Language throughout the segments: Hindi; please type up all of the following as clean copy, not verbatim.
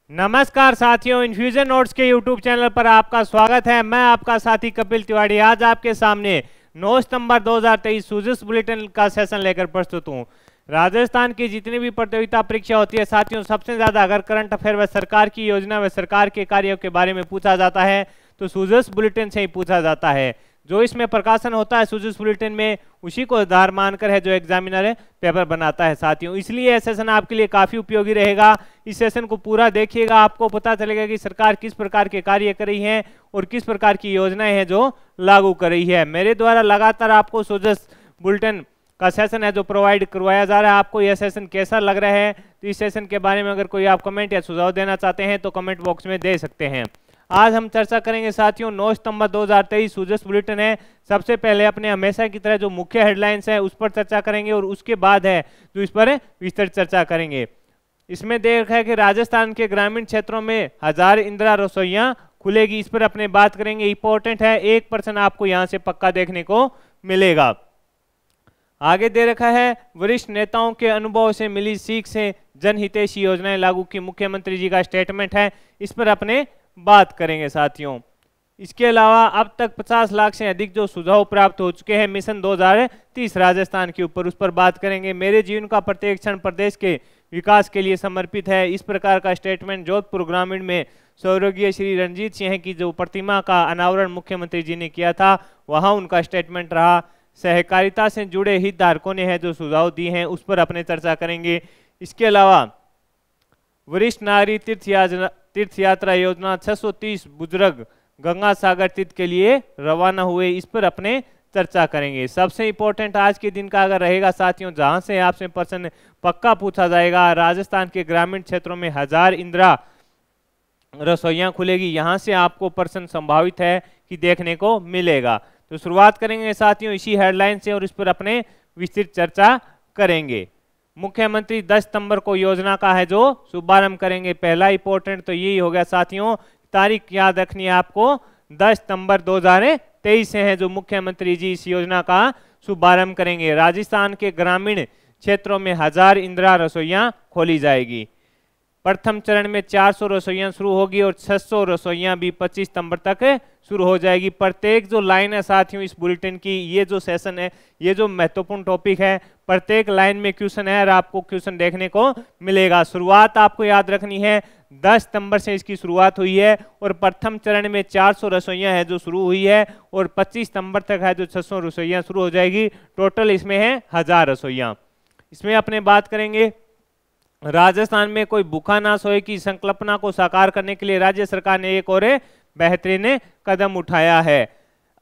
नमस्कार साथियों, इन्फ्यूजन नोट्स के यूट्यूब चैनल पर आपका स्वागत है। मैं आपका साथी कपिल तिवारी आज आपके सामने 9 सितंबर 2023 सूजस बुलेटिन का सेशन लेकर प्रस्तुत हूं। राजस्थान की जितनी भी प्रतियोगिता परीक्षा होती है साथियों, सबसे ज़्यादा अगर करंट अफेयर व सरकार की योजना व सरकार के कार्यों के बारे में पूछा जाता है तो सूजस बुलेटिन से ही पूछा जाता है। जो इसमें प्रकाशन होता है सूजस बुलेटिन में, उसी को आधार मानकर है जो एग्जामिनर पेपर बनाता है साथियों। इसलिए यह सेशन आपके लिए काफ़ी उपयोगी रहेगा। इस सेशन को पूरा देखिएगा, आपको पता चलेगा कि सरकार किस प्रकार के कार्य कर रही है और किस प्रकार की योजनाएं हैं जो लागू कर रही है। मेरे द्वारा लगातार आपको सूजस बुलेटिन का सेशन है जो प्रोवाइड करवाया जा रहा है। आपको यह सेशन कैसा लग रहा है, तो इस सेशन के बारे में अगर कोई आप कमेंट या सुझाव देना चाहते हैं तो कमेंट बॉक्स में दे सकते हैं। आज हम चर्चा करेंगे साथियों 9 सितंबर 2023 सूजस बुलेटिन है। सबसे पहले अपने हमेशा की तरह जो मुख्य हेडलाइंस है उस पर चर्चा करेंगे और उसके बाद है जो इस पर विस्तृत चर्चा करेंगे। इसमें देखा है कि राजस्थान के ग्रामीण क्षेत्रों में 1000 इंदिरा रसोइयां खुलेगी, इस पर अपने बात करेंगे। इंपॉर्टेंट है, 1% आपको यहाँ से पक्का देखने को मिलेगा। आगे दे रखा है वरिष्ठ नेताओं के अनुभव से मिली सीख से जनहितैषी योजनाएं लागू की, मुख्यमंत्री जी का स्टेटमेंट है, इस पर अपने बात करेंगे साथियों। इसके अलावा अब तक 50 लाख से अधिक जो सुझाव प्राप्त हो चुके हैं मिशन 2030 राजस्थान के ऊपर, उस पर बात करेंगे। मेरे जीवन का प्रत्येक क्षण प्रदेश के विकास के लिए समर्पित है, इस प्रकार का स्टेटमेंट जोधपुर ग्रामीण में स्वर्गीय श्री रणजीत सिंह की जो प्रतिमा का अनावरण मुख्यमंत्री जी ने किया था वहां उनका स्टेटमेंट रहा। सहकारिता से जुड़े हितधारकों ने है जो सुझाव दिए हैं उस पर अपने चर्चा करेंगे। इसके अलावा वरिष्ठ नागरिक तीर्थ यात्रा योजना 630 बुजुर्ग गंगा सागर तीर्थ के लिए रवाना हुए, इस पर अपने चर्चा करेंगे। सबसे इंपॉर्टेंट आज के दिन का अगर रहेगा साथियों, जहां से आपसे प्रश्न पक्का पूछा जाएगा, राजस्थान के ग्रामीण क्षेत्रों में 1000 इंदिरा रसोइयां खुलेगी, यहां से आपको प्रश्न संभावित है कि देखने को मिलेगा। तो शुरुआत करेंगे साथियों इसी हेडलाइन से और इस पर अपने विस्तृत चर्चा करेंगे। मुख्यमंत्री 10 सितंबर को योजना का है जो शुभारंभ करेंगे। पहला इंपॉर्टेंट तो यही हो गया साथियों, तारीख याद रखनी है आपको, 10 सितंबर 2023 से है जो मुख्यमंत्री जी इस योजना का शुभारंभ करेंगे। राजस्थान के ग्रामीण क्षेत्रों में 1000 इंदिरा रसोइयां खोली जाएगी। प्रथम चरण में 400 रसोइयां शुरू होगी और 600 रसोइयां भी 25 सितंबर तक शुरू हो जाएगी। प्रत्येक जो लाइन है साथियों इस बुलेटिन की, ये जो सेशन है, ये जो महत्वपूर्ण टॉपिक है, प्रत्येक लाइन में क्वेश्चन है और आपको क्वेश्चन देखने को मिलेगा। शुरुआत आपको याद रखनी है, 10 सितंबर से इसकी शुरुआत हुई है और प्रथम चरण में 400 रसोइयां है जो शुरू हुई है और 25 सितंबर तक है जो 600 रसोइयां शुरू हो जाएगी। टोटल इसमें है 1000 रसोइयां। इसमें अपने बात करेंगे राजस्थान में कोई भूखा ना सोए की संकल्पना को साकार करने के लिए राज्य सरकार ने एक और बेहतरीन कदम उठाया है।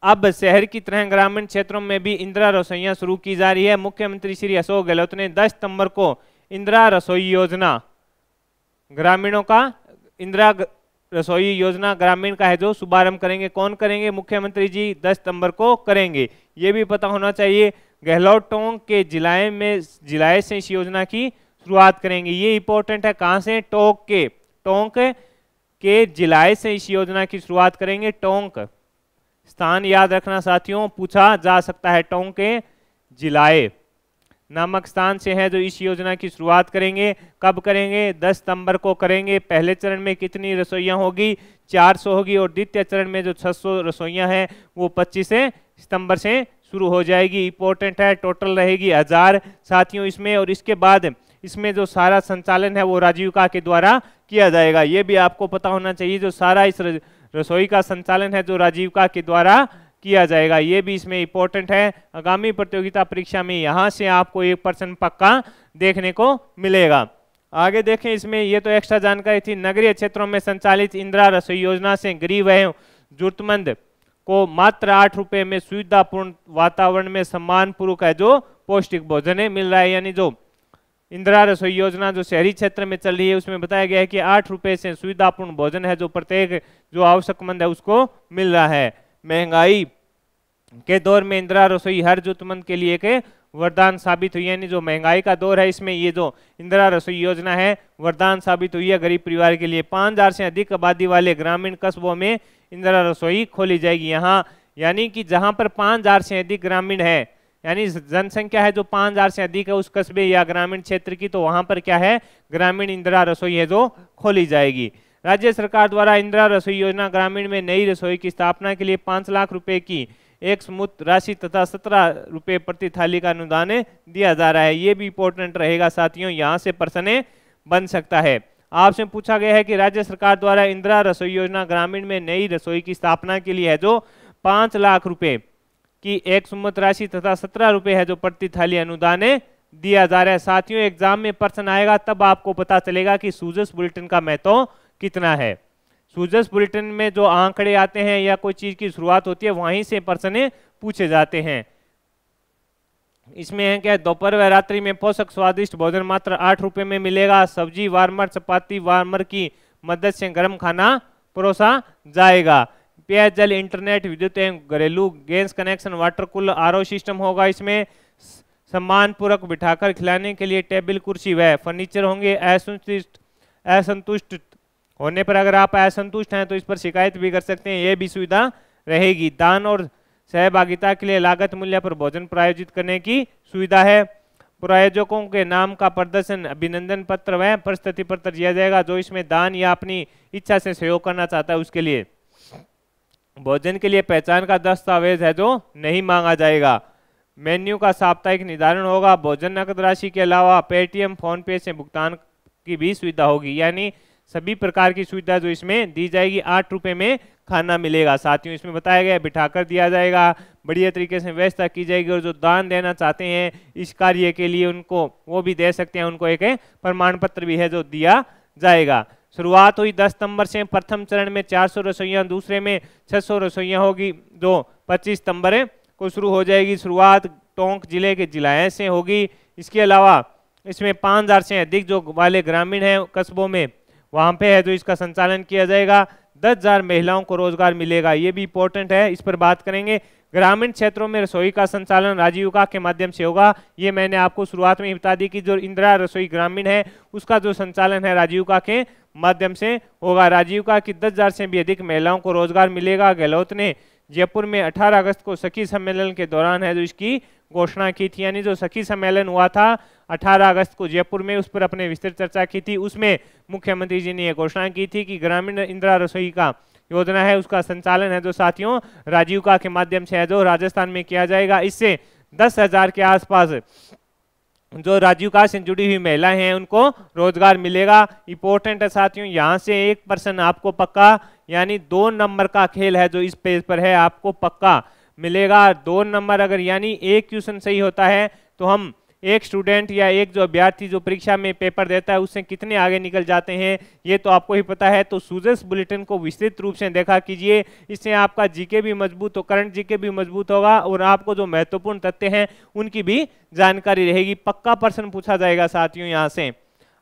अब शहर की तरह ग्रामीण क्षेत्रों में भी इंदिरा रसोइयां शुरू की जा रही है। मुख्यमंत्री श्री अशोक गहलोत ने 10 सितंबर को इंदिरा रसोई योजना ग्रामीणों का इंदिरा रसोई योजना ग्रामीण का है जो शुभारंभ करेंगे। कौन करेंगे? मुख्यमंत्री जी 10 सितंबर को करेंगे, ये भी पता होना चाहिए। गहलोत टोंक के जिलाए से इस योजना की शुरुआत करेंगे, ये इंपॉर्टेंट है। कहां से? टोंक के जिलाए से इस योजना की शुरुआत करेंगे। टोंक स्थान याद रखना साथियों, पूछा जा सकता है। टोंक के जिलाए नामक स्थान से है जो इस योजना की शुरुआत करेंगे। कब करेंगे? 10 सितंबर को करेंगे। पहले चरण में कितनी रसोइयां होगी? 400 होगी और द्वितीय चरण में जो 600 रसोइयां हैं वो 25 सितंबर से शुरू हो जाएगी। इंपॉर्टेंट है, टोटल रहेगी 1000 साथियों इसमें। और इसके बाद इसमें जो सारा संचालन है वो राजीविका के द्वारा किया जाएगा, ये भी आपको पता होना चाहिए। जो सारा इस रसोई का संचालन है जो राजीविका के द्वारा किया जाएगा, ये भी इसमें इंपॉर्टेंट है। आगामी प्रतियोगिता परीक्षा में यहाँ से आपको 1% पक्का देखने को मिलेगा। आगे देखें, इसमें ये तो एक्स्ट्रा जानकारी थी। नगरीय क्षेत्रों में संचालित इंदिरा रसोई योजना से गरीब एवं जरूरतमंद को मात्र 8 रुपए में सुविधापूर्ण वातावरण में सम्मानपूर्वक है जो पौष्टिक भोजन मिल रहा है। यानी जो इंदिरा रसोई योजना जो शहरी क्षेत्र में चल रही है उसमें बताया गया है कि 8 रुपए से सुविधापूर्ण भोजन है जो प्रत्येक जो आवश्यकमंद है उसको मिल रहा है। महंगाई के दौर में इंदिरा रसोई हर जरूरतमंद के लिए एक वरदान साबित हुई है। यानी जो महंगाई का दौर है इसमें ये जो इंदिरा रसोई योजना है वरदान साबित हुई है गरीब परिवार के लिए। 5000 से अधिक आबादी वाले ग्रामीण कस्बों में इंदिरा रसोई खोली जाएगी। यहाँ यानी कि जहाँ पर 5000 से अधिक ग्रामीण है यानी जनसंख्या है जो 5000 से अधिक है उस कस्बे या ग्रामीण क्षेत्र की, तो वहां पर क्या है, ग्रामीण इंदिरा रसोई है जो खोली जाएगी। राज्य सरकार द्वारा इंदिरा रसोई योजना ग्रामीण में नई रसोई की स्थापना के लिए 5 लाख रुपए की एक समुचित राशि तथा 17 रुपए प्रति थाली का अनुदान दिया जा रहा है। ये भी इंपॉर्टेंट रहेगा साथियों, यहाँ से प्रश्न बन सकता है। आपसे पूछा गया है कि राज्य सरकार द्वारा इंदिरा रसोई योजना ग्रामीण में नई रसोई की स्थापना के लिए है जो 5 लाख रुपए की एक समुचित राशि तथा 17 रुपए है जो प्रति थाली अनुदान दिया जा रहा है। साथियों एग्जाम में प्रश्न आएगा तब आपको पता चलेगा कि सूजस बुलेटिन का महत्व कितना है। सूजस बुलेटिन में जो आंकड़े आते हैं या कोई चीज की शुरुआत होती है वहीं से प्रश्न पूछे जाते हैं। इसमें है क्या, दोपहर व रात्रि में पोषक स्वादिष्ट भोजन मात्र 8 रुपए में मिलेगा। सब्जी वार्मर चपाती वार्मर की मदद से गर्म खाना परोसा जाएगा। पेयजल इंटरनेट विद्युत एवं घरेलू gas connection water cooler RO system होगा। इसमें सम्मान पूर्वक बिठाकर खिलाने के लिए टेबल कुर्सी व फर्नीचर होंगे। असंतुष्ट होने पर अगर आप असंतुष्ट हैं तो इस पर शिकायत भी कर सकते हैं, यह भी सुविधा रहेगी। दान और सहभागिता के लिए लागत मूल्य पर भोजन प्रायोजित करने की सुविधा है। प्रायोजकों के नाम का प्रदर्शन अभिनंदन पत्र व प्रशस्ति पत्र दिया जाएगा। जो इसमें दान या अपनी इच्छा से सहयोग करना चाहता है उसके लिए। भोजन के लिए पहचान का दस्तावेज है जो नहीं मांगा जाएगा। मेन्यू का साप्ताहिक निर्धारण होगा। भोजन नकद राशि के अलावा पेटीएम फोन पे से भुगतान की भी सुविधा होगी, यानी सभी प्रकार की सुविधा जो इसमें दी जाएगी। 8 रुपए में खाना मिलेगा। साथियों इसमें बताया गया बिठाकर दिया जाएगा, बढ़िया तरीके से व्यवस्था की जाएगी। और जो दान देना चाहते हैं इस कार्य के लिए उनको वो भी दे सकते हैं, उनको एक प्रमाण पत्र भी है जो दिया जाएगा। शुरुआत हुई 10 सितंबर से। प्रथम चरण में 400 रसोइयाँ, दूसरे में 600 रसोइयाँ होगी जो 25 सितंबर को शुरू हो जाएगी। शुरुआत टोंक जिले के जिलाएं से होगी। इसके अलावा इसमें 5000 से अधिक जो वाले ग्रामीण हैं कस्बों में वहां पे है जो इसका संचालन किया जाएगा। 10,000 महिलाओं को रोजगार मिलेगा, ये भी इंपॉर्टेंट है, इस पर बात करेंगे। ग्रामीण क्षेत्रों में रसोई का संचालन राजीविका के माध्यम से होगा। ये मैंने आपको शुरुआत में ही बता दी कि जो इंदिरा रसोई ग्रामीण है उसका जो संचालन है राजीविका के माध्यम से होगा। राजीविका की 10,000 से भी अधिक महिलाओं को रोजगार मिलेगा। गहलोत ने जयपुर में 18 अगस्त को सखी सम्मेलन के दौरान है जो इसकी घोषणा की थी, यानी जो सखी सम्मेलन हुआ था 18 अगस्त को जयपुर में, उस पर अपने विस्तृत चर्चा की थी। उसमें मुख्यमंत्री जी ने यह घोषणा की थी कि ग्रामीण इंदिरा रसोई का योजना है उसका संचालन है जो साथियों राजीविका के माध्यम से है जो राजस्थान में किया जाएगा। इससे 10,000 के आसपास जो राजीविका से जुड़ी हुई महिलाएं हैं उनको रोजगार मिलेगा। इंपॉर्टेंट है साथियों, यहाँ से 1% आपको पक्का, यानी 2 नंबर का खेल है जो इस पेज पर है, आपको पक्का मिलेगा 2 नंबर। अगर यानी एक क्वेश्चन सही होता है तो हम एक स्टूडेंट या एक जो अभ्यर्थी जो परीक्षा में पेपर देता है उससे कितने आगे निकल जाते हैं ये तो आपको ही पता है। तो सूजस बुलेटिन को विस्तृत रूप से देखा कीजिए, इससे आपका जीके भी मजबूत हो, करंट जीके भी मजबूत होगा और आपको जो महत्वपूर्ण तथ्य हैं उनकी भी जानकारी रहेगी। पक्का प्रश्न पूछा जाएगा साथियों। यहाँ से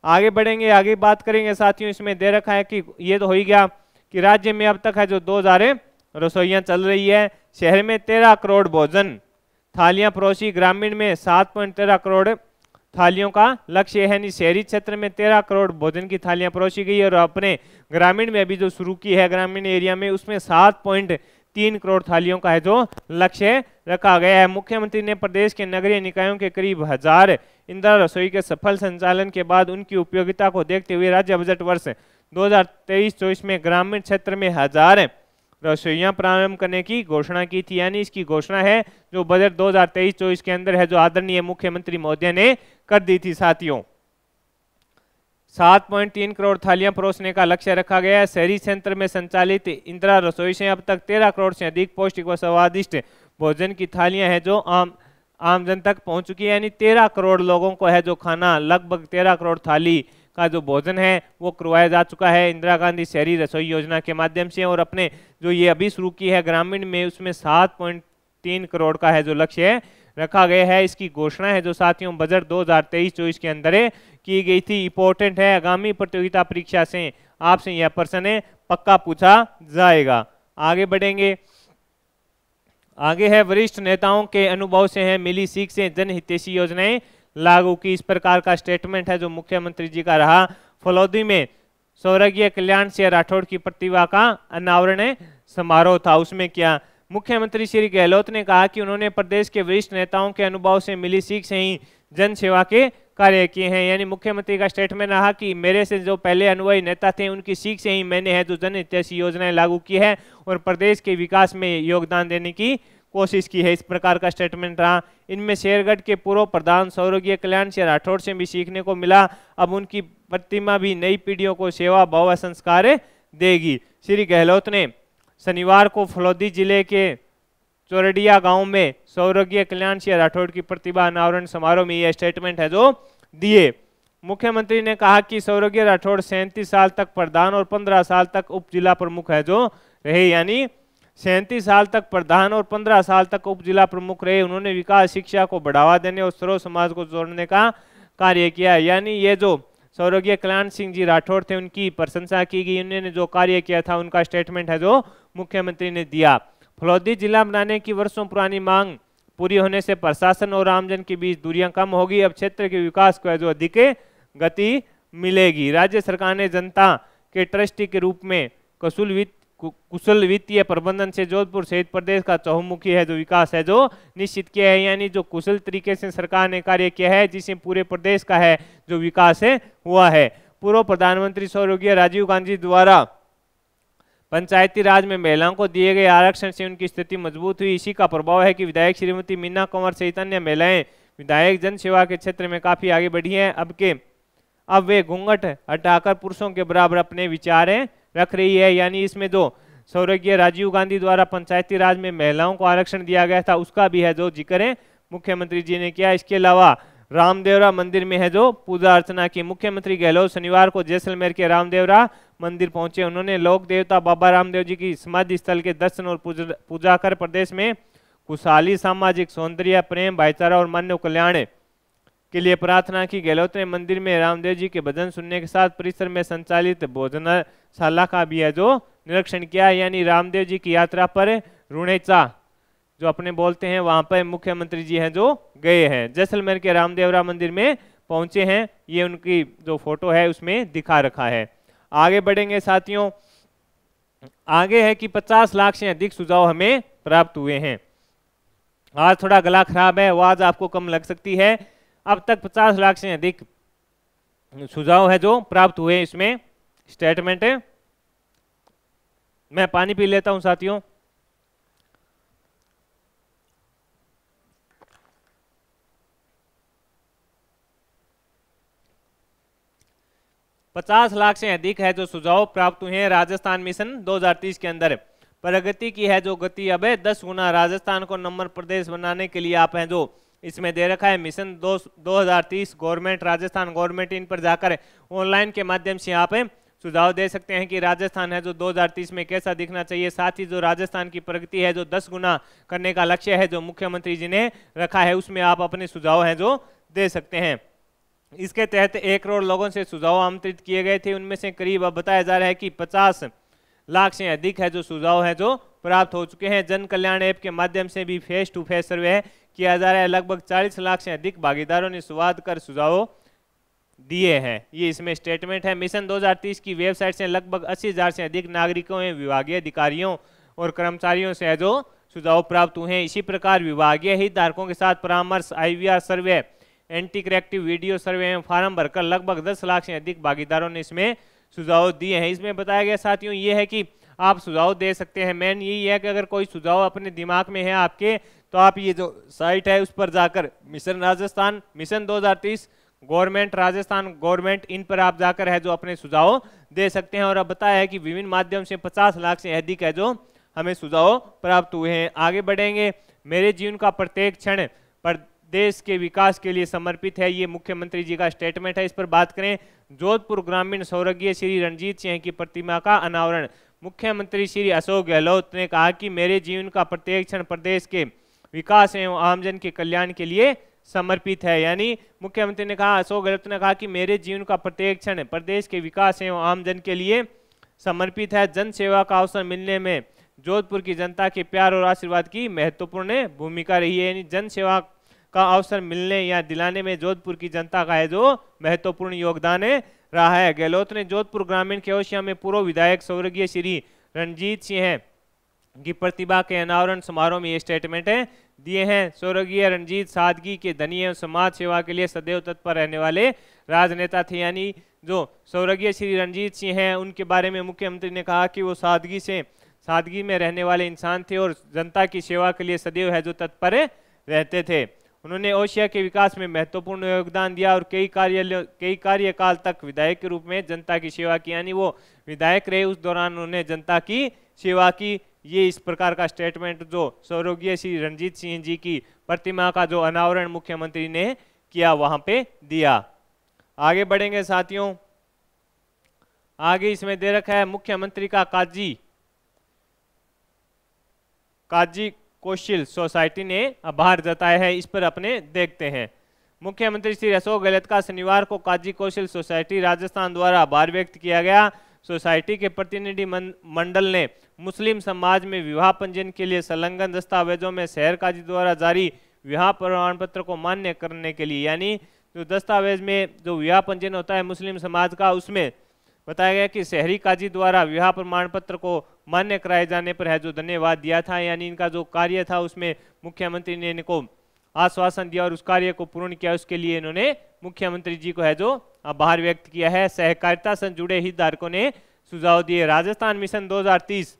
आगे बढ़ेंगे, आगे बात करेंगे साथियों। इसमें दे रखा है कि ये तो हो ही गया कि राज्य में अब तक है जो 2000 रसोइयाँ चल रही है। शहर में 13 करोड़ भोजन थालियां परोसी, ग्रामीण में 7.13 करोड़ थालियों का लक्ष्य है। शहरी क्षेत्र में 13 करोड़ भोजन की थालियां परोसी गई और अपने ग्रामीण में अभी जो शुरू की है ग्रामीण एरिया में उसमें 7.3 करोड़ थालियों का है जो लक्ष्य रखा गया है। मुख्यमंत्री ने प्रदेश के नगरीय निकायों के करीब 1000 इंदिरा रसोई के सफल संचालन के बाद उनकी उपयोगिता को देखते हुए राज्य बजट वर्ष 2023-24 में ग्रामीण क्षेत्र में 1000 रसोइयां प्रारंभ करने की घोषणा की थी, यानी इसकी घोषणा है जो बजट 2023-24 के अंदर है जो आदरणीय मुख्यमंत्री महोदय ने कर दी थी। साथियों 7.3 करोड़ थालियां परोसने का लक्ष्य रखा गया है। शहरी क्षेत्र में संचालित इंदिरा रसोई से अब तक 13 करोड़ से अधिक पौष्टिक व स्वादिष्ट भोजन की थालियां हैं जो आम जन तक पहुंच चुकी है, यानी 13 करोड़ लोगों को है जो खाना, लगभग 13 करोड़ थाली का जो भोजन है वो करवाया जा चुका है इंदिरा गांधी शहरी रसोई योजना के माध्यम से। और अपने जो ये अभी शुरू की है ग्रामीण में उसमें 7.3 करोड़ का है जो लक्ष्य रखा गया है। इसकी घोषणा है जो साथियों बजट 2023-24 के अंदर की गई थी। इंपॉर्टेंट है, आगामी प्रतियोगिता परीक्षा से आपसे यह प्रश्न पक्का पूछा जाएगा। आगे बढ़ेंगे, आगे है वरिष्ठ नेताओं के अनुभव से है मिली सीख से जनहितैषी योजनाएं लागू की। इस प्रकार का स्टेटमेंट है जो मुख्यमंत्री जी का रहा। फलौदी में स्वर्गीय कल्याण सिंह राठौड़ की प्रतिभा का अनावरण समारोह था, उसमें क्या मुख्यमंत्री श्री गहलोत ने कहा कि उन्होंने प्रदेश के वरिष्ठ नेताओं के अनुभव से मिली सीख से ही जन सेवा के कार्य किए हैं। यानी मुख्यमंत्री का स्टेटमेंट रहा कि मेरे से जो पहले अनुभवी नेता थे उनकी सीख से ही मैंने है जो जन हितैषी योजनाएं लागू की है और प्रदेश के विकास में योगदान देने की कोशिश की है। इस प्रकार का स्टेटमेंट रहा। इनमें शेरगढ़ के पूर्व प्रधान स्वर्गीय कल्याण सिंह राठौड़ से भी सीखने को मिला। अब उनकी प्रतिमा भी नई पीढ़ियों को सेवा भाव व संस्कार देगी। श्री गहलोत ने शनिवार को फलौदी जिले के चोरडिया गांव में स्वर्गीय कल्याण सिंह राठौड़ की प्रतिभा अनावरण समारोह में यह स्टेटमेंट है जो दिए। मुख्यमंत्री ने कहा कि स्वर्गीय राठौड़ 37 साल तक प्रधान और 15 साल तक उप जिला प्रमुख है जो रहे। यानी 37 साल तक प्रधान और 15 साल तक उप जिला प्रमुख रहे। उन्होंने विकास, शिक्षा को बढ़ावा देने और सर्व समाज को जोड़ने का कार्य किया। यानी ये जो स्वर्गीय कल्याण सिंह जी राठौड़ थे उनकी प्रशंसा की गई। उन्होंने जो कार्य किया था उनका स्टेटमेंट है जो मुख्यमंत्री ने दिया। फलौदी जिला बनाने की वर्षों पुरानी मांग पूरी होने से प्रशासन और आमजन के बीच दूरियां कम होगी। अब क्षेत्र के विकास को जो अधिक गति मिलेगी। राज्य सरकार ने जनता के ट्रस्टी के रूप में कुशल वित्तीय प्रबंधन से जोधपुर सहित प्रदेश का चहुमुखी है जो विकास है जो निश्चित किया है। यानी जो कुशल तरीके से सरकार ने कार्य किया है जिससे पूरे प्रदेश का है जो विकास है हुआ है। पूर्व प्रधानमंत्री स्वर्गीय राजीव गांधी द्वारा पंचायती राज में महिलाओं को दिए गए आरक्षण से उनकी स्थिति मजबूत हुई। इसी का प्रभाव है कि विधायक श्रीमती मीना कंवर सहित अन्य महिलाएं विधायक जन सेवा के क्षेत्र में काफी आगे बढ़ी हैं। अब वे घूंघट हटाकर पुरुषों के बराबर अपने विचारें रख रही है। यानी इसमें जो स्वर्गीय राजीव गांधी द्वारा पंचायती राज में महिलाओं को आरक्षण दिया गया था उसका भी है जो जिक्र मुख्यमंत्री जी ने किया। इसके अलावा रामदेवरा मंदिर में है जो पूजा अर्चना की। मुख्यमंत्री गहलोत शनिवार को जैसलमेर के रामदेवरा मंदिर पहुंचे। उन्होंने लोक देवता बाबा रामदेव जी की समाधि स्थल के दर्शन और पूजा कर प्रदेश में खुशहाली, सामाजिक सौंदर्य, प्रेम, भाईचारा और मानव कल्याण के लिए प्रार्थना की। गहलोत ने मंदिर में रामदेव जी के भजन सुनने के साथ परिसर में संचालित भोजनशाला का भी है जो निरीक्षण किया। यानी रामदेव जी की यात्रा पर रुणेचा जो अपने बोलते हैं वहां पर मुख्यमंत्री जी हैं जो गए हैं। जैसलमेर के रामदेवरा मंदिर में पहुंचे हैं। ये उनकी जो फोटो है उसमें दिखा रखा है। आगे बढ़ेंगे साथियों। आगे है कि 50 लाख से अधिक सुझाव हमें प्राप्त हुए हैं। आज थोड़ा गला खराब है, आवाज आपको कम लग सकती है। अब तक 50 लाख से अधिक सुझाव है जो प्राप्त हुए। इसमें स्टेटमेंट है। मैं पानी पी लेता हूं साथियों। पचास लाख से अधिक है जो सुझाव प्राप्त हुए हैं राजस्थान मिशन 2030 के अंदर। प्रगति की है जो गति अब है 10 गुना। राजस्थान को नंबर प्रदेश बनाने के लिए आप हैं जो इसमें दे रखा है मिशन 2030 गवर्नमेंट, राजस्थान गवर्नमेंट। इन पर जाकर ऑनलाइन के माध्यम से आप सुझाव दे सकते हैं कि राजस्थान है जो 2030 में कैसा दिखना चाहिए। साथ ही जो राजस्थान की प्रगति है जो 10 गुना करने का लक्ष्य है जो मुख्यमंत्री जी ने रखा है उसमें आप अपने सुझाव हैं जो दे सकते हैं। इसके तहत 1 करोड़ लोगों से सुझाव आमंत्रित किए गए थे। उनमें से करीब अब बताया जा रहा है कि 50 लाख से अधिक है जो सुझाव है जो प्राप्त हो चुके हैं। जन कल्याण ऐप के माध्यम से भी फेस टू फेस सर्वे किया जा रहा है। लगभग 40 लाख से अधिक भागीदारों ने संवाद कर सुझाव दिए हैं। ये इसमें स्टेटमेंट है। मिशन 2030 की वेबसाइट से लगभग 80,000 से अधिक नागरिकों, विभागीय अधिकारियों और कर्मचारियों से जो सुझाव प्राप्त हुए हैं। इसी प्रकार विभागीय हितधारकों के साथ परामर्श, IVR सर्वे, एंटी करेक्टिव वीडियो सर्वे एवं फार्म भरकर लगभग 10 लाख से अधिक भागीदारों ने इसमें सुझाव दिए हैं। इसमें बताया गया साथियों ये है कि आप सुझाव दे सकते हैं। मेन यही है कि अगर कोई सुझाव अपने दिमाग में है आपके तो आप ये जो साइट है उस पर जाकर mission Rajasthan, mission 2030 government, Rajasthan government, इन पर आप जाकर है जो अपने सुझाव दे सकते हैं। और अब बताया है कि विभिन्न माध्यम से 50 लाख से अधिक है जो हमें सुझाव प्राप्त हुए हैं। आगे बढ़ेंगे। मेरे जीवन का प्रत्येक क्षण देश के विकास के लिए समर्पित है, ये मुख्यमंत्री जी का स्टेटमेंट है। इस पर बात करें। जोधपुर ग्रामीण स्वर्गीय श्री रणजीत सिंह की प्रतिमा का अनावरण। मुख्यमंत्री श्री अशोक गहलोत ने कहा कि मेरे जीवन का प्रत्येक क्षण प्रदेश के विकास एवं आमजन के कल्याण के लिए समर्पित है। यानी मुख्यमंत्री ने कहा, अशोक गहलोत ने कहा कि मेरे जीवन का प्रत्येक क्षण प्रदेश के विकास एवं आमजन के लिए समर्पित है। जन सेवा का अवसर मिलने में जोधपुर की जनता के प्यार और आशीर्वाद की महत्वपूर्ण भूमिका रही है। यानी जन सेवा का अवसर मिलने या दिलाने में जोधपुर की जनता का है जो महत्वपूर्ण योगदान रहा है। गहलोत ने जोधपुर ग्रामीण के ओसिया में पूर्व विधायक स्वर्गीय श्री रणजीत सिंह की प्रतिभा के अनावरण समारोह में ये स्टेटमेंट दिए हैं। स्वर्गीय रणजीत सादगी के धनी एवं समाज सेवा के लिए सदैव तत्पर रहने वाले राजनेता थे। यानी जो स्वर्गीय श्री रणजीत सिंह हैं उनके बारे में मुख्यमंत्री ने कहा कि वो सादगी में रहने वाले इंसान थे और जनता की सेवा के लिए सदैव है जो तत्पर रहते थे। उन्होंने ओशिया के विकास में महत्वपूर्ण योगदान दिया और कई कार्यकाल तक विधायक के रूप में जनता की सेवा की। यानी वो विधायक रहे, उस दौरान उन्होंने जनता की सेवा की। ये इस प्रकार का स्टेटमेंट जो स्वर्गीय श्री रणजीत सिंह जी की प्रतिमा का जो अनावरण मुख्यमंत्री ने किया वहां पे दिया। आगे बढ़ेंगे साथियों, आगे इसमें दे रखा है मुख्यमंत्री का काजी कौशल सोसाइटी ने आभार जताया है। इस पर अपने देखते हैं। मुख्यमंत्री श्री अशोक गहलोत का शनिवार को काजी कौशल सोसाइटी राजस्थान द्वारा आभार व्यक्त किया गया। सोसाइटी के प्रतिनिधि मंडल ने मुस्लिम समाज में विवाह पंजीयन के लिए संलग्न दस्तावेजों में शहर काजी द्वारा जारी विवाह प्रमाण पत्र को मान्य करने के लिए, यानी जो दस्तावेज में जो विवाह पंजीयन होता है मुस्लिम समाज का, उसमें बताया गया कि शहरी काजी द्वारा विवाह प्रमाण पत्र को मान्य कराए जाने पर है जो धन्यवाद दिया था। यानी इनका जो कार्य था उसमें मुख्यमंत्री ने इनको आश्वासन दिया और उस कार्य को पूर्ण किया। उसके लिए इन्होंने मुख्यमंत्री जी को है जो आभार व्यक्त किया है। सहकारिता से जुड़े हितधारकों ने सुझाव दिए। राजस्थान मिशन 2030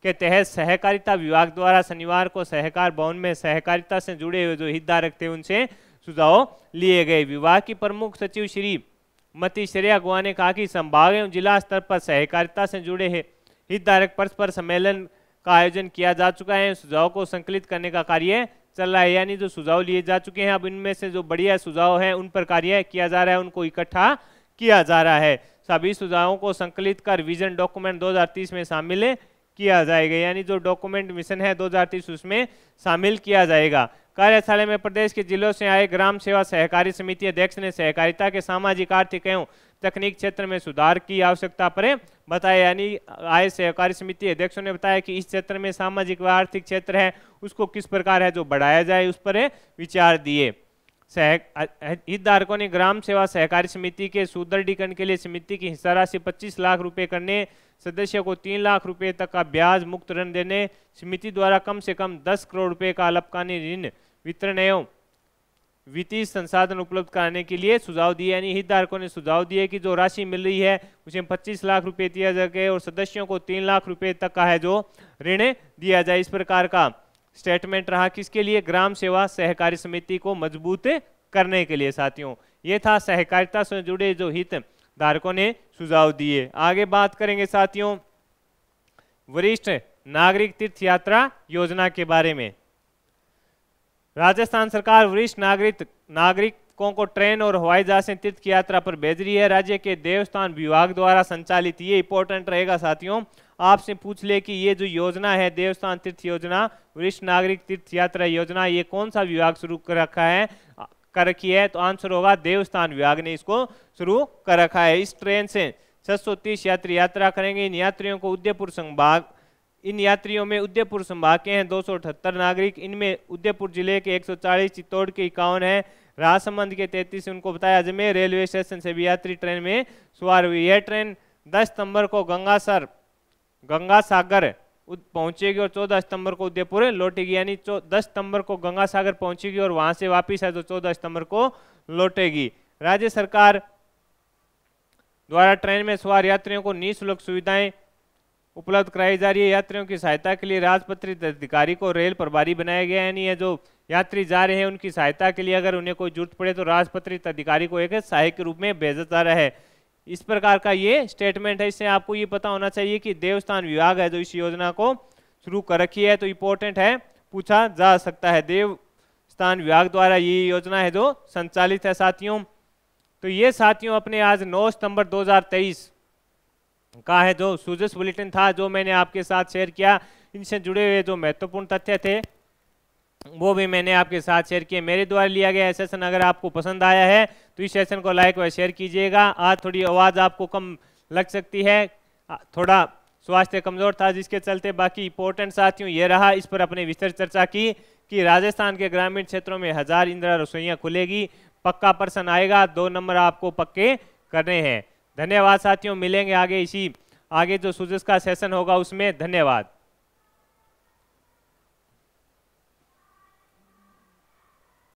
के तहत सहकारिता विभाग द्वारा शनिवार को सहकार भवन में सहकारिता से जुड़े हुए जो हितधारक थे उनसे सुझाव लिए गए। विभाग की प्रमुख सचिव श्री मती श्रेया गुहा ने कहा कि संभाग एवं जिला स्तर पर सहकारिता से जुड़े हितधारक परस्पर सम्मेलन का आयोजन किया जा चुका है। सुझाव को संकलित करने का कार्य चल रहा है। यानी जो सुझाव लिए जा चुके हैं, अब इनमें से जो बढ़िया सुझाव हैं उन पर कार्य किया जा रहा है, उनको इकट्ठा किया जा रहा है। सभी सुझावों को संकलित कर विजन डॉक्यूमेंट 2030 में शामिल किया जाएगा। यानी जो डॉक्यूमेंट मिशन है 2030 उसमें शामिल किया जाएगा। कार्यशाला में प्रदेश के जिलों से आए ग्राम सेवा सहकारी समिति अध्यक्ष ने सहकारिता के सामाजिक, आर्थिक एवं तकनीक क्षेत्र में सुधार की आवश्यकता पर बताया। यानी आए सहकारी समिति अध्यक्षों ने बताया कि इस क्षेत्र में सामाजिक व आर्थिक क्षेत्र है उसको किस प्रकार है जो बढ़ाया जाए, उस पर विचार दिए। हितधारकों ने ग्राम सेवा सहकारी समिति के सुदृढ़ीकरण के लिए समिति की हिस्सा राशि 25 लाख रुपए करने, सदस्यों को 3 लाख रुपए तक का ब्याज मुक्त ऋण देने, समिति द्वारा कम से कम 10 करोड़ रुपए का अल्पकालीन ऋण वितरण एवं वित्तीय संसाधन उपलब्ध कराने के लिए सुझाव दिए। यानी हितधारकों ने सुझाव दिए कि जो राशि मिल रही है उसमें 25 लाख रुपए दिया जाए और सदस्यों को 3 लाख रुपए तक का है जो ऋण दिया जाए। इस प्रकार का स्टेटमेंट रहा किसके लिए? ग्राम सेवा सहकारी समिति को मजबूत करने के लिए। साथियों, ये था सहकारिता से जुड़े जो हितधारकों ने सुझाव दिए। आगे बात करेंगे साथियों वरिष्ठ नागरिक तीर्थ यात्रा योजना के बारे में। राजस्थान सरकार वरिष्ठ नागरिकों को ट्रेन और हवाई जहाज से तीर्थ की यात्रा पर भेज रही है। राज्य के देवस्थान विभाग द्वारा संचालित, ये इंपॉर्टेंट रहेगा साथियों, आपसे पूछ ले कि ये जो योजना है देवस्थान तीर्थ योजना, वरिष्ठ नागरिक तीर्थ यात्रा योजना, ये कौन सा विभाग शुरू कर रखी है? तो आंसर होगा देवस्थान विभाग ने इसको शुरू कर रखा है। इस ट्रेन से 630 यात्री यात्रा करेंगे। इन यात्रियों में उदयपुर संभाग के हैं 278 नागरिक। इनमें उदयपुर जिले के 140, चित्तौड़ के 51 है, राजसमंद के 33। उनको बताया अजमेर रेलवे स्टेशन से भी यात्री ट्रेन में सवार हुई। यह ट्रेन 10 सितंबर को गंगा सागर पहुंचेगी और 14 सितंबर को उदयपुर लौटेगी। यानी 10 सितंबर को गंगा सागर पहुंचेगी और वहां से वापिस है तो 14 सितंबर को लौटेगी। राज्य सरकार द्वारा ट्रेन में सवार यात्रियों को निःशुल्क सुविधाएं उपलब्ध कराई जा रही है। यात्रियों की सहायता के लिए राजपत्रित अधिकारी को रेल प्रभारी बनाया गया है। यानी ये जो यात्री जा रहे हैं उनकी सहायता के लिए अगर उन्हें कोई जरूरत पड़े तो राजपत्रित अधिकारी को एक सहायक के रूप में भेजा जा रहा है। इस प्रकार का ये स्टेटमेंट है। इससे आपको ये पता होना चाहिए कि देवस्थान विभाग है जो इस योजना को शुरू कर रखी है, तो इंपॉर्टेंट है, पूछा जा सकता है। देवस्थान विभाग द्वारा ये योजना है जो संचालित है साथियों। तो ये साथियों अपने आज 9 सितंबर 2023 का है जो सूजस बुलेटिन था जो मैंने आपके साथ शेयर किया। इनसे जुड़े हुए जो महत्वपूर्ण तथ्य थे वो भी मैंने आपके साथ शेयर किए। मेरे द्वारा लिया गया सेशन अगर आपको पसंद आया है तो इस सेशन को लाइक व शेयर कीजिएगा। आज थोड़ी आवाज़ आपको कम लग सकती है, थोड़ा स्वास्थ्य कमजोर था जिसके चलते, बाकी इंपॉर्टेंट साथियों ये रहा। इस पर अपने विस्तृत चर्चा की कि राजस्थान के ग्रामीण क्षेत्रों में 1000 इंदिरा रसोइयाँ खुलेगी, पक्का पर्सन आएगा, 2 नंबर आपको पक्के करने हैं। धन्यवाद साथियों, मिलेंगे आगे जो सूजस का सेशन होगा उसमें। धन्यवाद।